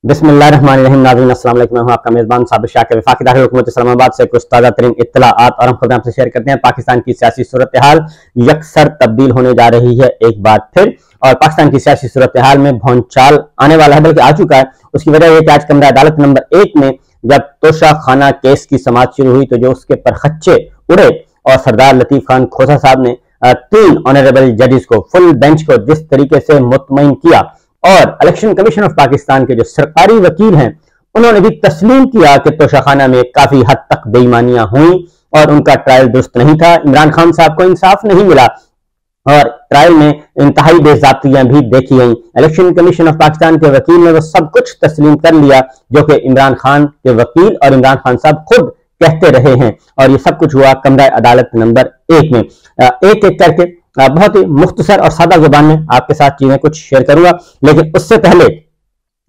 बिस्मिल्लाहिर्रहमानिर्रहीम। नाज़रीन अस्सलाम वालेकुम। मैं हूं आपका मेज़बान साबिर शाकिर। वफाकी दाखिल हुकूमत इस्लामाबाद से कुछ ताज़ा तरीन इत्तलाआत और हम खुद आपसे शेयर करते हैं। पाकिस्तान की सियासी सूरत हाल यकसर तब्दील होने जा रही है एक बार फिर, और पाकिस्तान की सियासी सूरत हाल में भौंचाल आने वाला है, बल्कि आ चुका है। उसकी वजह यह कि आज कमरा अदालत नंबर 1 में जब तोशा खाना केस की समाअत शुरू हुई तो जो उसके परखच्चे उड़े और सरदार लतीफ खान खोसा साहब ने 3 ऑनरेबल जजेस को, फुल बेंच को जिस तरीके से मुतमईन किया, और इलेक्शन कमीशन ऑफ पाकिस्तान के जो सरकारी वकील हैं उन्होंने भी तस्लीम किया कि तोशाखाना में काफी हद तक बेईमानियां हुई और उनका ट्रायल दुरुस्त नहीं था। इमरान खान साहब को इंसाफ नहीं मिला और ट्रायल में इंतहाई बेज़ाब्तियां भी देखी गई। इलेक्शन कमीशन ऑफ पाकिस्तान के वकील ने वो सब कुछ तस्लीम कर लिया जो कि इमरान खान के वकील और इमरान खान साहब खुद कहते रहे हैं, और ये सब कुछ हुआ कमरा अदालत नंबर 1 में। एक एक करके बहुत ही मुख्तसर और सादा जुबान में आपके साथ चीजें कुछ शेयर करूंगा, लेकिन उससे पहले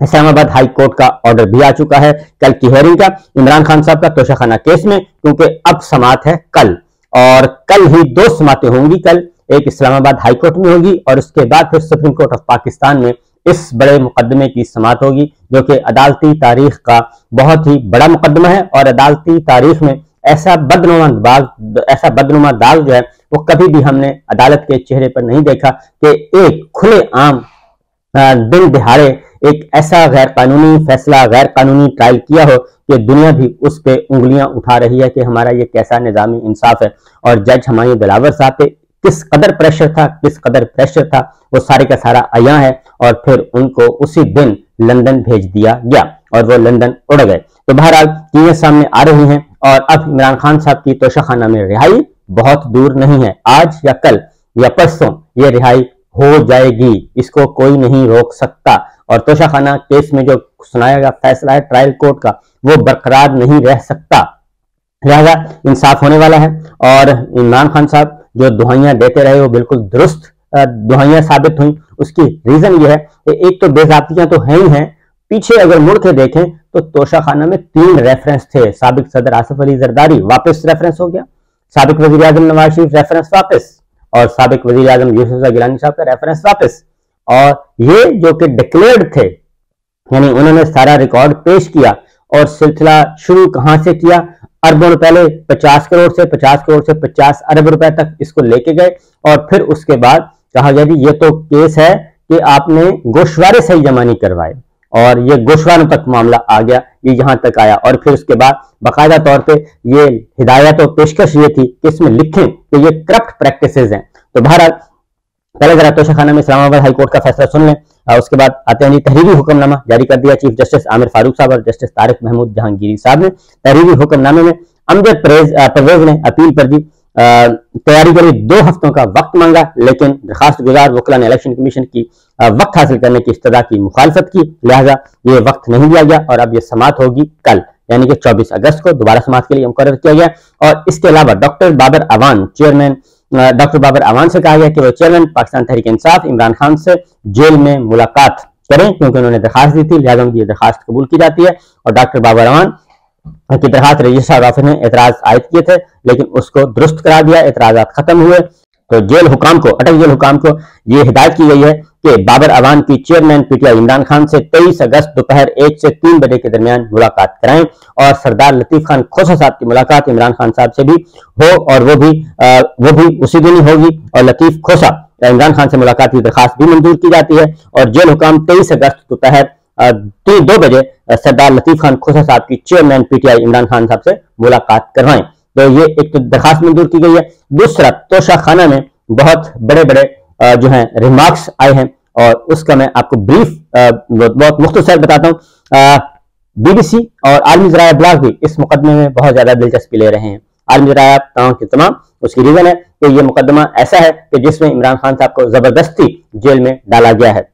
इस्लामाबाद हाई कोर्ट का ऑर्डर भी आ चुका है कल की हेयरिंग का इमरान खान साहब का तोशाखाना केस में, क्योंकि अब समाअत है कल, और कल ही 2 समातें होंगी। कल एक इस्लामाबाद हाई कोर्ट में होगी और उसके बाद फिर सुप्रीम कोर्ट ऑफ पाकिस्तान में इस बड़े मुकदमे की समाअत होगी, जो कि अदालती तारीख का बहुत ही बड़ा मुकदमा है। और अदालती तारीख में ऐसा बदनुमा दाग जो है वो कभी भी हमने अदालत के चेहरे पर नहीं देखा कि एक खुले आम दिन दिहाड़े एक ऐसा गैर कानूनी फैसला, गैर कानूनी ट्रायल किया हो कि दुनिया भी उस पे उंगलियां उठा रही है कि हमारा ये कैसा निजामी इंसाफ है। और जज हमायूं दिलावर साहब पे किस कदर प्रेशर था वो सारे का सारा आया है, और फिर उनको उसी दिन लंदन भेज दिया गया और वो लंदन उड़ गए। तो बहरहाल चीजें सामने आ रही हैं और अब इमरान खान साहब की तोशाखाना में रिहाई बहुत दूर नहीं है। आज या कल या परसों ये रिहाई हो जाएगी, इसको कोई नहीं रोक सकता। और तोशाखाना केस में जो सुनाया गया फैसला है ट्रायल कोर्ट का वो बरकरार नहीं रह सकता, लिहाजा इंसाफ होने वाला है। और इमरान खान साहब जो दुहाइयां देते रहे वो बिल्कुल दुरुस्त दुहाइयां साबित हुई। उसकी रीजन ये है कि एक तो बेज़ाब्तियां तो है ही हैं, पीछे अगर मुड़ के देखें तो तोशाखाना में 3 रेफरेंस थे। साबिक सदर आसिफ अली जरदारी वापस रेफरेंस हो गया, साबिक वजीर आजम नवाज शरीफ रेफरेंस वापस, और साबिक वजीर आजम यूसुफ गिलानी साहब का रेफरेंस वापस। और ये जो कि डिक्लेयर्ड थे, यानी उन्होंने सारा रिकॉर्ड पेश किया और सिलसिला शुरू कहां से किया, अरबों पहले 50 करोड़ से 50 अरब रुपए तक इसको लेके गए, और फिर उसके बाद कहा गया जी ये तो केस है कि आपने गोशवारे सही जमा नहीं करवाए, और ये गोशवारों तक मामला आ गया, ये यहां तक आया। और फिर उसके बाद बाकायदा तौर पे ये हिदायत और पेशकश ये थी कि इसमें लिखें कि ये करप्ट प्रैक्टिसेस हैं। तो बहरहाल पहले जरा तोशाखाना में इस्लामाबाद हाई कोर्ट का फैसला सुन लें, उसके बाद आते हैं जी तहरीरी हुक्मनामा जारी कर दिया चीफ जस्टिस आमिर फारूक साहब और जस्टिस तारिक महमूद जहांगीरी साहब ने। तहरीरी हुक्मनामे में अमजद परवेज ने अपील पर दी तैयारी के लिए 2 हफ्तों का वक्त मांगा, लेकिन दरखास्त गुजार वकला ने इलेक्शन कमीशन की वक्त हासिल करने की इस्तदा की मुखालफत की, लिहाजा ये वक्त नहीं दिया गया और अब ये समाअत होगी कल, यानी कि 24 अगस्त को दोबारा समाअत के लिए मुकर्रर किया गया। और इसके अलावा डॉक्टर बाबर अवान से कहा गया कि वो चेयरमैन पाकिस्तान तहरीक इंसाफ इमरान खान से जेल में मुलाकात करें, क्योंकि उन्होंने दरखास्त दी थी, लिहाजा उनकी दरखास्त कबूल की जाती है। और डॉक्टर बाबर अवान की दरखास्त रजिस्ट्रार ऑफिस ने एतराज आयद किए थे, लेकिन उसको दुरुस्त करा दिया, एतराजात खत्म हुए। तो अटक जेल हुकाम को ये हिदायत की गई है कि बाबर अवान की चेयरमैन पीटीआई इमरान खान से 23 अगस्त दोपहर 1 से 3 बजे के दरमियान मुलाकात कराएं, और सरदार लतीफ खान खोसा साहब की मुलाकात इमरान खान साहब से भी हो, और वो भी उसी दिन ही होगी। और लतीफ खोसा इमरान खान से मुलाकात की दरखास्त भी मंजूर की जाती है, और जेल हुकाम 23 अगस्त दोपहर 2 बजे सरदार लतीफ खान खोसा साहब की चेयरमैन पीटीआई इमरान खान साहब से मुलाकात करवाएं। तो ये एक तो दरखास्त मंजूर की गई है। दूसरा, तोशाखाना में बहुत बड़े जो हैं रिमार्क्स आए हैं, और उसका मैं आपको ब्रीफ बहुत मुख्तसर बताता हूँ। बीबीसी और आलमी ज़राया ब्लॉग भी इस मुकदमे में बहुत ज्यादा दिलचस्पी ले रहे हैं। आलमी ज़राया तमाम के तमाम, उसकी रीजन है कि ये मुकदमा ऐसा है कि जिसमें इमरान खान साहब को जबरदस्ती जेल में डाला गया है,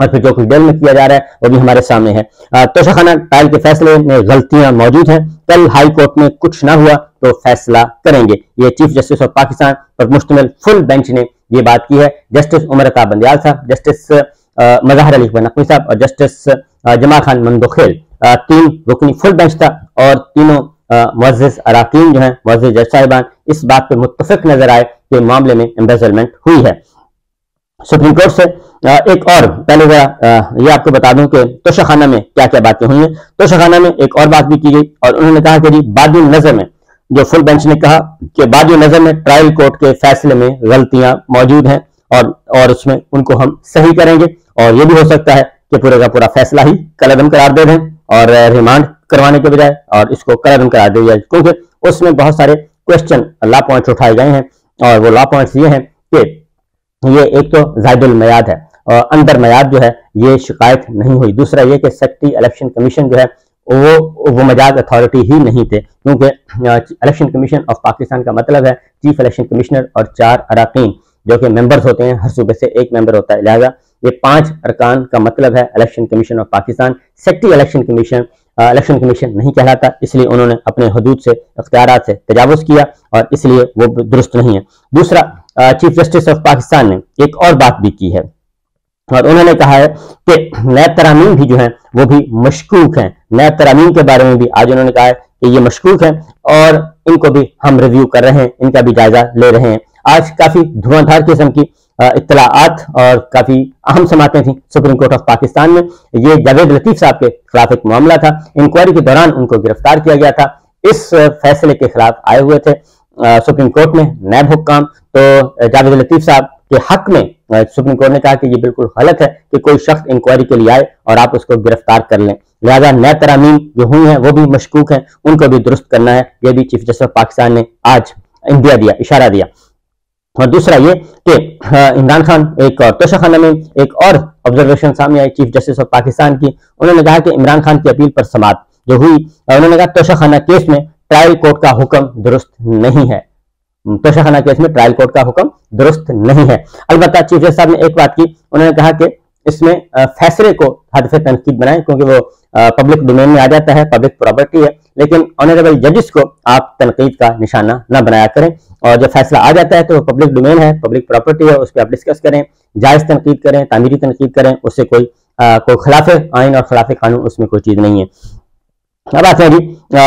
और फिर जो कुछ जेल में किया जा रहा है वो भी हमारे सामने है। तोशाखाना ट्रायल के फैसले में गलतियां मौजूद हैं। कल हाई कोर्ट में कुछ ना हुआ तो फैसला करेंगे, ये चीफ जस्टिस ऑफ पाकिस्तान पर मुश्तमिल फुल बेंच ने ये बात की है। जस्टिस उमर अता बंदियाल साहब, जस्टिस मज़हर अली नकवी साहब और जस्टिस जमा खान मंदोखेल, 3 रुकनी फुल बेंच था, और तीनों मुअज़्ज़िज़ अराकीन जो हैं, मुअज़्ज़िज़ जज साहिबान, इस बात पर मुत्तफिक नजर आए कि मामले में एम्बेजलमेंट हुई है। सुप्रीम कोर्ट से एक और पहले ये आपको बता दूं कि तोशाखाना में क्या क्या बातें हुई हैं। तोशाखाना में एक और बात भी की गई और उन्होंने कहा कि जी बादी नजर में, जो फुल बेंच ने कहा कि बादी नजर में ट्रायल कोर्ट के फैसले में गलतियां मौजूद हैं और उसमें उनको हम सही करेंगे और ये भी हो सकता है कि पूरे का पूरा फैसला ही कलअदम करार दे दें और रिमांड करवाने के बजाय और इसको कलअदम करार दे दिया, क्योंकि उसमें बहुत सारे क्वेश्चन लॉ पॉइंट्स उठाए गए हैं और वो लॉ पॉइंट्स ये हैं कि ये एक तो जायदुल मयाद है और अंदर मयाद जो है ये शिकायत नहीं हुई। दूसरा ये कि सेक्रेटरी इलेक्शन कमीशन जो है वो मजाज अथॉरिटी ही नहीं थे, क्योंकि इलेक्शन कमीशन ऑफ पाकिस्तान का मतलब है चीफ इलेक्शन कमिश्नर और 4 अरकान जो कि मेंबर्स होते हैं, हर सूबे से एक मेंबर होता है, लिहाजा ये 5 अरकान का मतलब है election commission of Pakistan. Secretary election commission नहीं कहलाता, इसलिए उन्होंने अपने हदूद से अख्तियारात से तजावुज किया और इसलिए वो दुरुस्त नहीं है। दूसरा, चीफ जस्टिस ऑफ पाकिस्तान ने एक और बात भी की है और उन्होंने कहा है कि नैब तरामीम भी जो है वो भी मशकूक हैं। नैब तरामीम के बारे में भी आज उन्होंने कहा है कि ये मशकूक हैं और इनको भी हम रिव्यू कर रहे हैं, इनका भी जायजा ले रहे हैं। आज काफी धुआंधार किस्म की इत्तलाआत और काफी अहम समातें थी सुप्रीम कोर्ट ऑफ पाकिस्तान में। ये जावेद लतीफ साहब के खिलाफ एक मामला था, इंक्वायरी के दौरान उनको गिरफ्तार किया गया था। इस फैसले के खिलाफ आए हुए थे सुप्रीम कोर्ट में नैब हुक्काम, तो जावेद लतीफ साहब के हक में सुप्रीम कोर्ट ने कहा कि ये बिल्कुल गलत है कि कोई शख्स इंक्वायरी के लिए आए और आप उसको गिरफ्तार कर लें, लिहाजा नैब तरामीम जो हुई हैं वो भी मशकूक हैं, उनको भी दुरुस्त करना है। ये भी चीफ जस्टिस ऑफ पाकिस्तान ने आज इंडिया दिया, इशारा दिया। और दूसरा ये कि इमरान खान एक और तोशाखाना में एक और ऑब्जर्वेशन सामने I chief justice of Pakistan की। उन्होंने कहा कि इमरान खान की अपील पर समाअत जो हुई, उन्होंने कहा तोशाखाना केस में ट्रायल कोर्ट का हुक्म दुरुस्त नहीं है, तोशाखाना केस में ट्रायल कोर्ट का हुक्म दुरुस्त नहीं है। अलबत्ता चीफ जस्टिस साहब ने एक बात की, उन्होंने कहा कि इसमें फैसले को हदफ तनकीद बनाएं क्योंकि वो पब्लिक डोमेन में आ जाता है, पब्लिक प्रॉपर्टी है, लेकिन ऑनरेबल जजेस को आप तनकीद का निशाना न बनाया करें और जब फैसला आ जाता है तो पब्लिक डोमेन है, पब्लिक प्रॉपर्टी है, उस पर आप डिस्कस करें, जायज तनकीद करें, तामीरी तनकीद करें, उससे कोई खिलाफ आइन और खिलाफ कानून उसमें कोई चीज नहीं है। अब आते हैं जी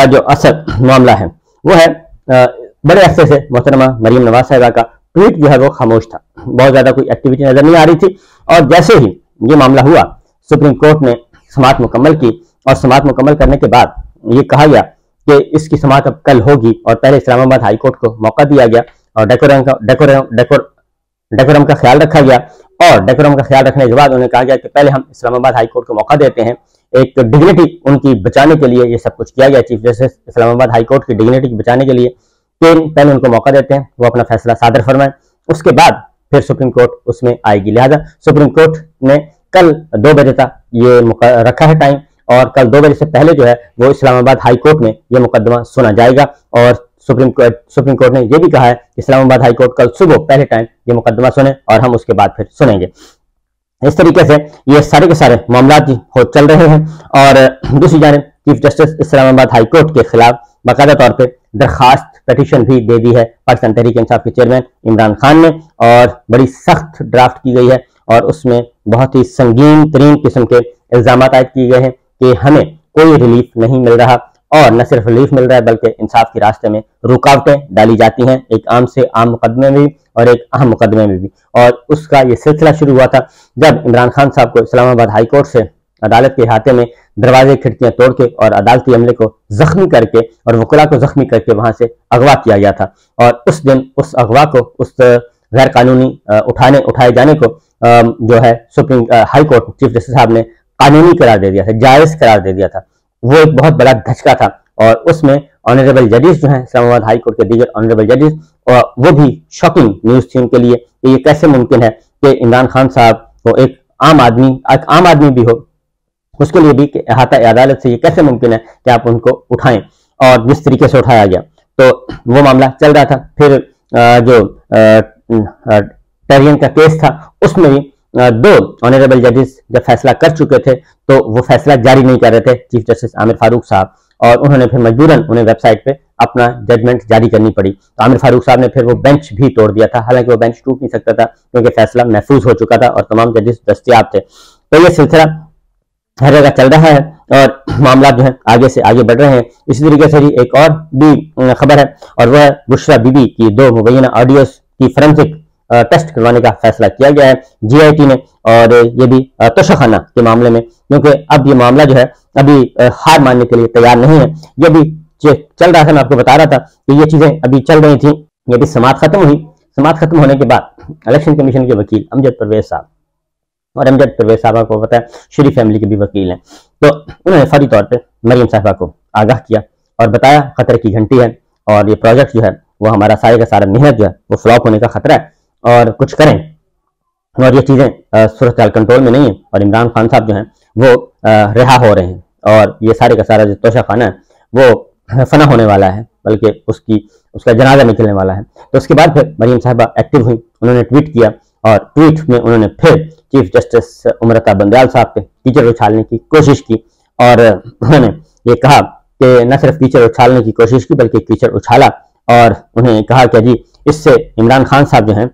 जो असल मामला है वो है बड़े अरसे से मोहतरमा मरीम नवाज साहिबा का ट्वीट जो है वो खामोश था, बहुत ज्यादा कोई एक्टिविटी नजर नहीं आ रही थी और जैसे ही ये मामला हुआ सुप्रीम कोर्ट ने समाअत मुकम्मल की और समाअत मुकम्मल करने के बाद ये कहा गया कि इसकी समाअत अब कल होगी और पहले इस्लामाबाद हाई कोर्ट को मौका दिया गया और डेकोरम का ख्याल रखा गया और डेकोरम का ख्याल रखने के बाद उन्हें कहा गया कि पहले हम इस्लामाबाद हाई कोर्ट को मौका देते हैं, एक डिग्निटी उनकी बचाने के लिए ये सब कुछ किया गया। Chief justice Islamabad high court की डिग्निटी बचाने के लिए पहले उनको मौका देते हैं, वो अपना फैसला सादर फरमाएं, उसके बाद फिर सुप्रीम कोर्ट उसमें आएगी। लिहाजा सुप्रीम कोर्ट ने कल 2 बजे तक ये रखा है टाइम और कल 2 बजे से पहले जो है वो इस्लामाबाद हाई कोर्ट में ये मुकदमा सुना जाएगा और सुप्रीम कोर्ट ने यह भी कहा है कि इस्लामाबाद हाई कोर्ट कल सुबह पहले टाइम ये मुकदमा सुने और हम उसके बाद फिर सुनेंगे। इस तरीके से ये सारे के सारे मामला चल रहे हैं और दूसरी जानिब chief justice Islamabad high court के खिलाफ बाकायदा तौर पर दरखास्त पेटिशन भी दे दी है पाकिस्तान तहरीक इंसाफ के चेयरमैन इमरान खान ने और बड़ी सख्त ड्राफ्ट की गई है और उसमें बहुत ही संगीन तरीन किस्म के इल्जाम आयद किए गए हैं कि हमें कोई रिलीफ नहीं मिल रहा और न सिर्फ रिलीफ मिल रहा है बल्कि इंसाफ के रास्ते में रुकावटें डाली जाती हैं, एक आम से आम मुकदमे में भी और एक अहम मुकदमे में भी। और उसका ये सिलसिला शुरू हुआ था जब इमरान खान साहब को इस्लामाबाद हाई कोर्ट से अदालत के अहाते में दरवाजे खिड़कियां तोड़ के और अदालती अमले को जख्मी करके और वकला को जख्मी करके वहां से अगवा किया गया था और उस दिन उस अगवा को, उस गैर कानूनी उठाए जाने को जो है supreme high court chief justice साहब ने कानूनी करार दे दिया था, जायज करार दे दिया था। वो एक बहुत बड़ा धचका था और उसमें ऑनरेबल जजेस जो हैं इस्लामाबाद हाई कोर्ट के दीगर ऑनरेबल जजेस वो भी शॉकिंग न्यूज थी उनके लिए कि ये कैसे मुमकिन है कि इमरान खान साहब को एक आम आदमी भी हो उसके लिए भी अहाता अदालत से ये कैसे मुमकिन है कि आप उनको उठाएं और जिस तरीके से उठाया गया तो वो मामला चल रहा था। फिर जो टेरियन का केस था उसमें भी 2 ऑनरेबल जजेस जब फैसला कर चुके थे तो वो फैसला जारी नहीं कर रहे थे चीफ जस्टिस आमिर फारूक साहब और उन्होंने फिर मजबूरन उन्हें वेबसाइट पे अपना जजमेंट जारी करनी पड़ी। तो आमिर फारूक साहब ने फिर वो बेंच भी तोड़ दिया था, हालांकि वो बेंच टूट नहीं सकता था क्योंकि फैसला महफूज हो चुका था और तमाम जजेस दस्तयाब थे। तो ये सिलसिला हर जगह चल रहा है और मामला जो है आगे से आगे बढ़ रहे हैं। इसी तरीके से एक और भी खबर है और वह बुशरा बीबी की 2 मुबैना ऑडियोज की फोरेंसिक टेस्ट करवाने का फैसला किया गया है GIT ने, और ये भी तोशाखाना के मामले में, क्योंकि अब ये मामला जो है अभी हार मानने के लिए तैयार नहीं है। ये भी चल रहा था, मैं आपको बता रहा था कि ये चीजें अभी चल रही थी। ये भी समाअत खत्म हुई। समाअत खत्म होने के बाद इलेक्शन कमीशन के वकील अमजद परवेज साहब, और अमजद परवेज साहब को पता है शरीफ फैमिली के भी वकील हैं, तो उन्होंने फौरी तौर पर मरियम साहिबा को आगाह किया और बताया खतरे की घंटी है और ये प्रोजेक्ट जो है वो हमारा सारे का सारा मेहनत जो है वो फ्लॉप होने का खतरा है, और कुछ करें, और ये चीजें सूरत हाल कंट्रोल में नहीं है, और इमरान खान साहब जो हैं वो रिहा हो रहे हैं, और ये सारे का सारा जो तोशाखाना है वो फना होने वाला है, बल्कि उसका जनाजा निकलने वाला है। तो उसके बाद फिर मरियम साहिबा एक्टिव हुई, उन्होंने ट्वीट किया, और ट्वीट में उन्होंने फिर चीफ जस्टिस उमरता बंदयाल साहब पे कीचड़ उछालने की कोशिश की, और उन्होंने ये कहा कि न सिर्फ कीचड़ उछालने की कोशिश की बल्कि कीचड़ उछाला, और उन्हें कहा कि जी इससे इमरान खान साहब जो हैं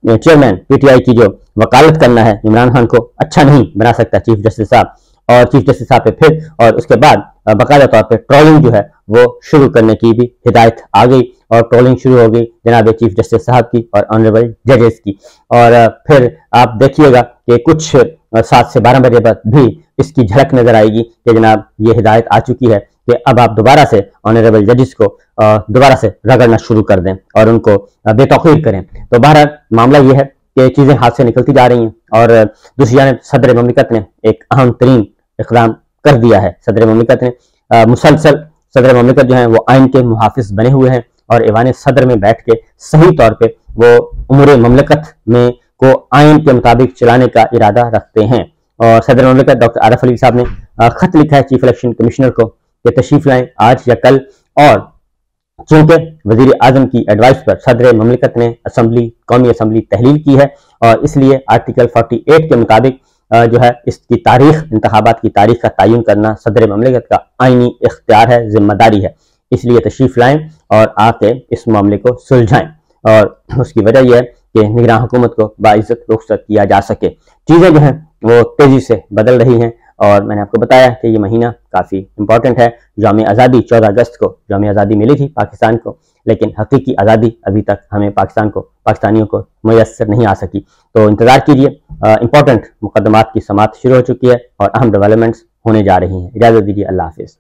चेयरमैन PTI की जो वकालत करना है इमरान खान को अच्छा नहीं बना सकता चीफ जस्टिस साहब, और चीफ जस्टिस साहब पे फिर और उसके बाद बाकायदा तौर पे ट्रोलिंग जो है वो शुरू करने की भी हिदायत आ गई, और ट्रोलिंग शुरू हो गई जनाब चीफ जस्टिस साहब की और ऑनरेबल जजेस की। और फिर आप देखिएगा कि कुछ 7 से 12 बजे बाद भी इसकी झलक नजर आएगी कि जनाब ये हिदायत आ चुकी है कि अब आप दोबारा से ऑनरेबल जजेस को दोबारा से रगड़ना शुरू कर दें और उनको बेतौकीर करें। तो बहरहाल मामला ये है कि चीजें हाथ से निकलती जा रही हैं, और दूसरी जानब सदर ममलिकत ने एक अहम तरीन इक़दाम कर दिया है। सदर ममलिकत ने मुसलसल सदर ममलिकत जो है वो आइन के मुहाफिज बने हुए हैं, और ऐवान सदर में बैठ के सही तौर पे वो उमूर ममलिकत में को आइन के मुताबिक चलाने का इरादा रखते हैं। और सदर ममलिकत डॉक्टर आरिफ अली साहब ने खत लिखा है चीफ इलेक्शन कमिश्नर को कि तशरीफ लाएं आज या कल, और चूंकि वजीर आजम की एडवाइस पर सदर ममलिकत ने कौमी असम्बली तहलील की है, और इसलिए आर्टिकल 48 के मुताबिक जो है इसकी तारीख, इंतखाबात की तारीख का तयन करना सदर ममलिकत का आइनी इख्तियार है, जिम्मेदारी है। इसलिए तशरीफ लाएं और आके इस मामले को सुलझाएं, और उसकी वजह यह है कि निगरान हुकूमत को बाइज्जत रुखसत किया जा सके। चीज़ें जो हैं वो तेज़ी से बदल रही हैं, और मैंने आपको बताया कि ये महीना काफ़ी इंपॉर्टेंट है। यौम आज़ादी 14 अगस्त को यौम आज़ादी मिली थी पाकिस्तान को, लेकिन हकीकी आज़ादी अभी तक हमें पाकिस्तानियों को मुयस्सर नहीं आ सकी। तो इंतज़ार कीजिए, इंपॉर्टेंट मुकदमात की समाअत शुरू हो चुकी है और अहम डेवलपमेंट्स होने जा रही हैं। इजाज़त दीजिए, अल्लाह हाफिज़।